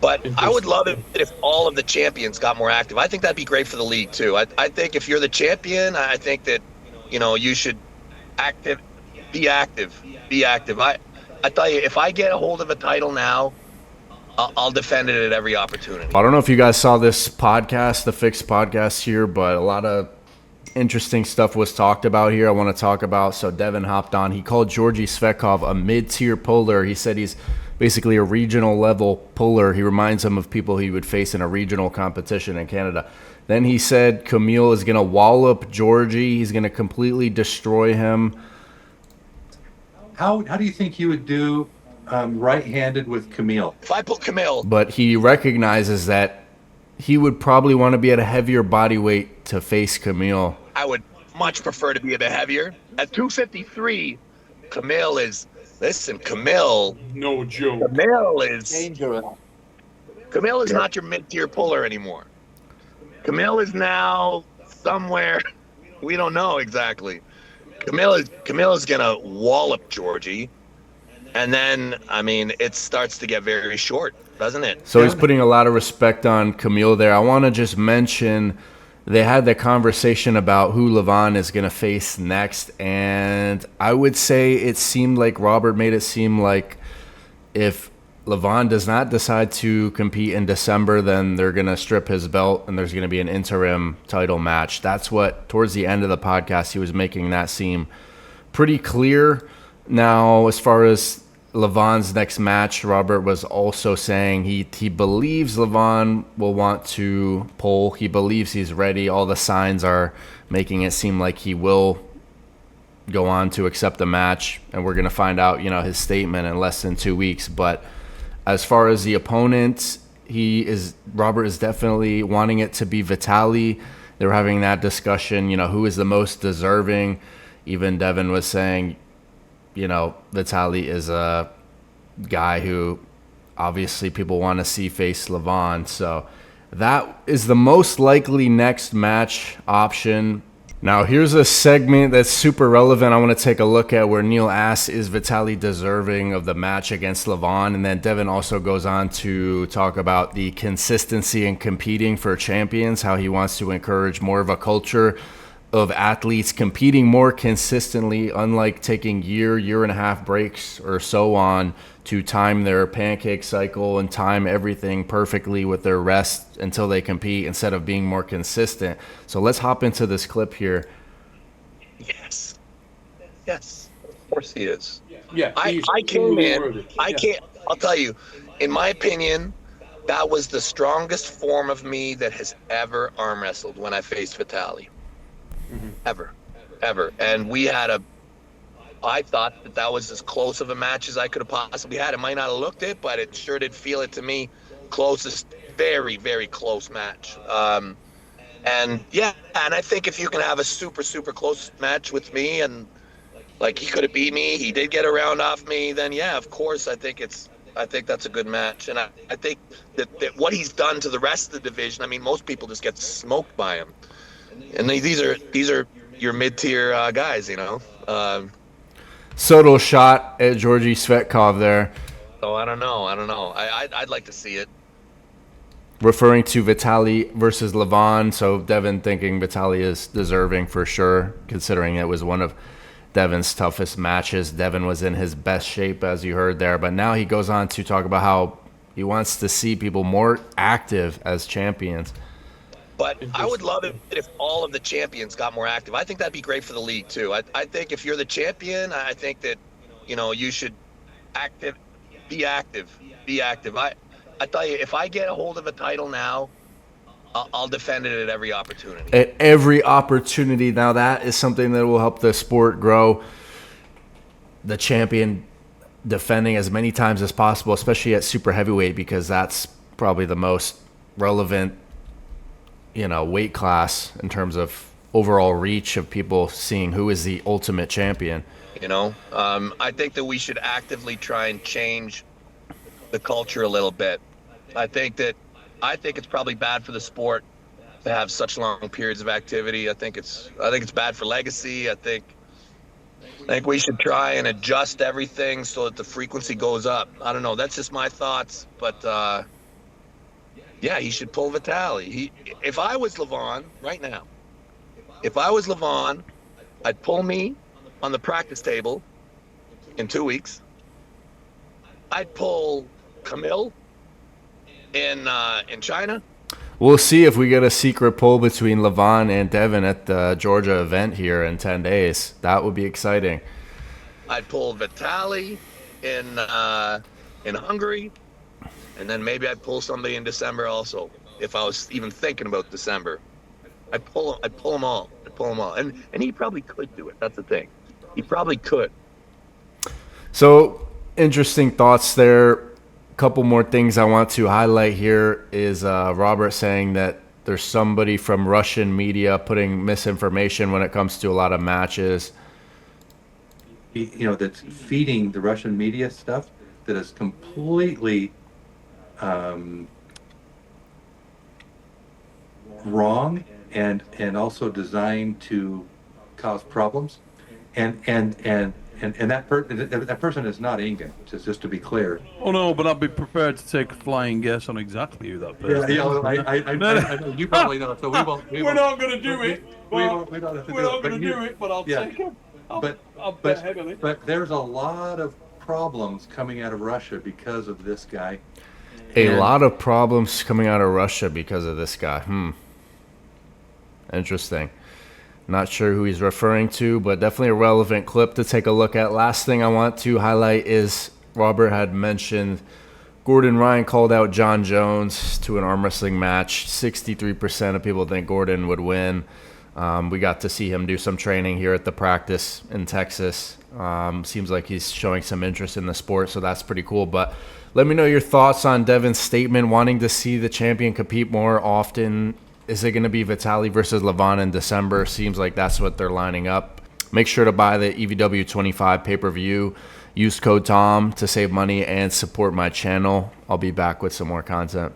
But I would love it Interesting. if all of the champions got more active. I think that'd be great for the league too. I think if you're the champion, I think that you should active, be active, be active. I tell you, if I get a hold of a title now, I'll defend it at every I opportunity. don't know if you guys saw this podcast, the Fixed podcast here, but a lot of interesting stuff was talked about here I want to talk about. So Devin hopped on. He called Georgi Svetkov a mid-tier puller. He said he's basically a regional level puller. He reminds him of people he would face in a regional competition in Canada. Then he said Camille is going to wallop Georgi. He's going to completely destroy him. How do you think you would do right-handed with Camille? If I put Camille, But he recognizes that he would probably want to be at a heavier body weight to face Camille. I would much prefer to be a bit heavier. At 253, Camille is listen. No joke. Dangerous. Camille is not your mid-tier puller anymore. Camille is now somewhere we don't know exactly. Camille is gonna wallop Georgie, and then it starts to get very short, doesn't it? So he's putting a lot of respect on Camille there. I want to just mention they had the conversation about who Leavan is going to face next, and I would say it seemed like Robert made it seem like if Leavan does not decide to compete in December, then they're going to strip his belt and there's going to be an interim title match. That's what, towards the end of the podcast, he was making that seem pretty clear. Now, as far as Leavan's next match, Robert was also saying he believes Leavan will want to pull. He believes he's ready. All the signs are making it seem like he will go on to accept the match, and we're going to find out, his statement in less than 2 weeks. But as far as the opponent, Robert is definitely wanting it to be Vitali. They were having that discussion, who is the most deserving. Even Devin was saying, Vitali is a guy who obviously people want to see face Leavan. So that is the most likely next match option. Now, here's a segment that's super relevant I want to take a look at where Neil asks, is Vitali deserving of the match against Leavan? And then Devin also goes on to talk about the consistency in competing for champions, how he wants to encourage more of a culture of athletes competing more consistently, unlike taking year and a half breaks or so on to time their pancake cycle and time everything perfectly with their rest until they compete instead of being more consistent. So let's hop into this clip here. Yes, of course he is. Yeah, I came in. I'll tell you, in my opinion, that was the strongest form of me that has ever arm wrestled when I faced Vitali. Ever. And I thought that was as close of a match as I could have possibly had. It might not have looked it, but it sure did feel it to me. Closest, very, very close match. And I think if you can have a super, super close match with me and like he could have beat me, he did get a round off me, then yeah, of course, I think that's a good match. And I think that what he's done to the rest of the division, most people just get smoked by him. And these are your mid-tier guys, Subtle shot at Georgi Svetkov there, So I don't know. I'd like to see it. referring to Vitali versus Leavan. So Devin thinking Vitali is deserving for sure, considering it was one of Devin's toughest matches. Devin was in his best shape, as you heard there. But now he goes on to talk about how he wants to see people more active as champions. But I would love it if all of the champions got more active. I think that'd be great for the league too. I think if you're the champion, I think that you should be active. I tell you, if I get a hold of a title now, I'll defend it at every opportunity. At every opportunity. Now that is something that will help the sport grow. The champion defending as many times as possible, especially at super heavyweight, because that's probably the most relevant weight class in terms of overall reach of people seeing who is the ultimate champion. I think that we should actively try and change the culture a little bit. I think it's probably bad for the sport to have such long periods of activity. I think it's bad for legacy. I think we should try and adjust everything so that the frequency goes up. I don't know. That's just my thoughts, but Yeah, he should pull Vitali. If I was Leavan right now, if I was Leavan, I'd pull me on the practice table in 2 weeks. I'd pull Camille in China. We'll see if we get a secret poll between Leavan and Devin at the Georgia event here in 10 days. That would be exciting. I'd pull Vitali in Hungary, and then maybe I'd pull somebody in December also. If I was even thinking about December, I'd pull them all. And he probably could do it. That's the thing. He probably could. So interesting thoughts there. Couple more things I want to highlight here is Robert saying that there's somebody from Russian media putting misinformation when it comes to a lot of matches. That's feeding the Russian media stuff that is completely wrong and also designed to cause problems. And that person is not Ingan, just to be clear. Oh no, but I'd be prepared to take a flying guess on exactly who that person is. I know you probably know. So We're not going to do it. But I'll Yeah. take him. I'll bet But heavily. there's a lot of problems coming out of Russia because of this guy. A lot of problems coming out of Russia because of this guy. Interesting. Not sure who he's referring to, but definitely a relevant clip to take a look at. Last thing I want to highlight is Robert had mentioned Gordon Ryan called out John Jones to an arm wrestling match. 63% of people think Gordon would win. We got to see him do some training here at the practice in Texas. Seems like he's showing some interest in the sport, so that's pretty cool. But let me know your thoughts on Devin's statement, wanting to see the champion compete more often. Is it going to be Vitali versus Leavan in December? Seems like that's what they're lining up. Make sure to buy the EVW 25 pay-per-view. Use code TOM to save money and support my channel. I'll be back with some more content.